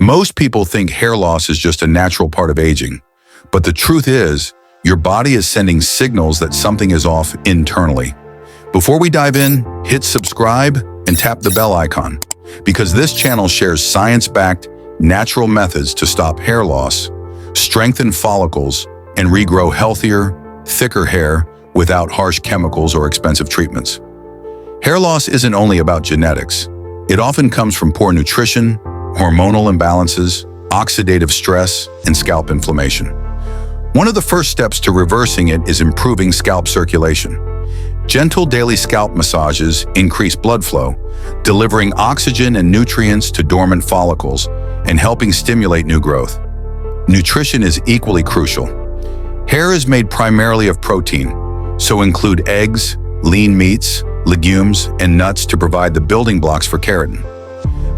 Most people think hair loss is just a natural part of aging, but the truth is, your body is sending signals that something is off internally. Before we dive in, hit subscribe and tap the bell icon, because this channel shares science-backed, natural methods to stop hair loss, strengthen follicles, and regrow healthier, thicker hair without harsh chemicals or expensive treatments. Hair loss isn't only about genetics. It often comes from poor nutrition, hormonal imbalances, oxidative stress, and scalp inflammation. One of the first steps to reversing it is improving scalp circulation. Gentle daily scalp massages increase blood flow, delivering oxygen and nutrients to dormant follicles and helping stimulate new growth. Nutrition is equally crucial. Hair is made primarily of protein, so include eggs, lean meats, legumes, and nuts to provide the building blocks for keratin.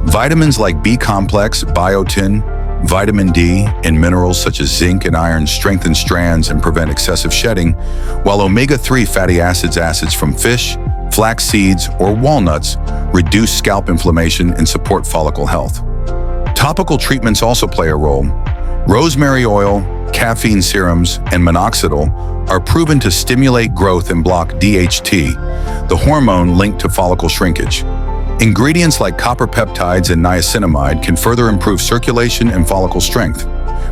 Vitamins like B-complex, biotin, vitamin D, and minerals such as zinc and iron strengthen strands and prevent excessive shedding, while omega-3 fatty acids from fish, flax seeds, or walnuts reduce scalp inflammation and support follicle health. Topical treatments also play a role. Rosemary oil, caffeine serums, and minoxidil are proven to stimulate growth and block DHT, the hormone linked to follicle shrinkage. Ingredients like copper peptides and niacinamide can further improve circulation and follicle strength.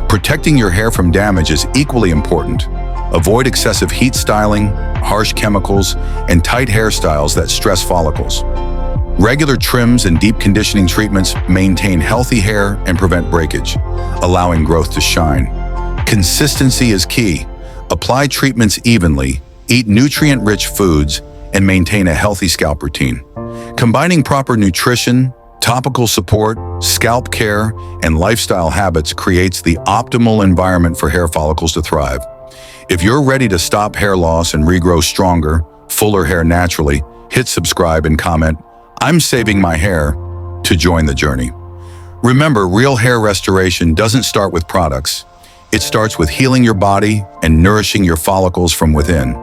Protecting your hair from damage is equally important. Avoid excessive heat styling, harsh chemicals, and tight hairstyles that stress follicles. Regular trims and deep conditioning treatments maintain healthy hair and prevent breakage, allowing growth to shine. Consistency is key. Apply treatments evenly, eat nutrient-rich foods, and maintain a healthy scalp routine. Combining proper nutrition, topical support, scalp care, and lifestyle habits creates the optimal environment for hair follicles to thrive. If you're ready to stop hair loss and regrow stronger, fuller hair naturally, hit subscribe and comment, "I'm saving my hair," to join the journey. Remember, real hair restoration doesn't start with products. It starts with healing your body and nourishing your follicles from within.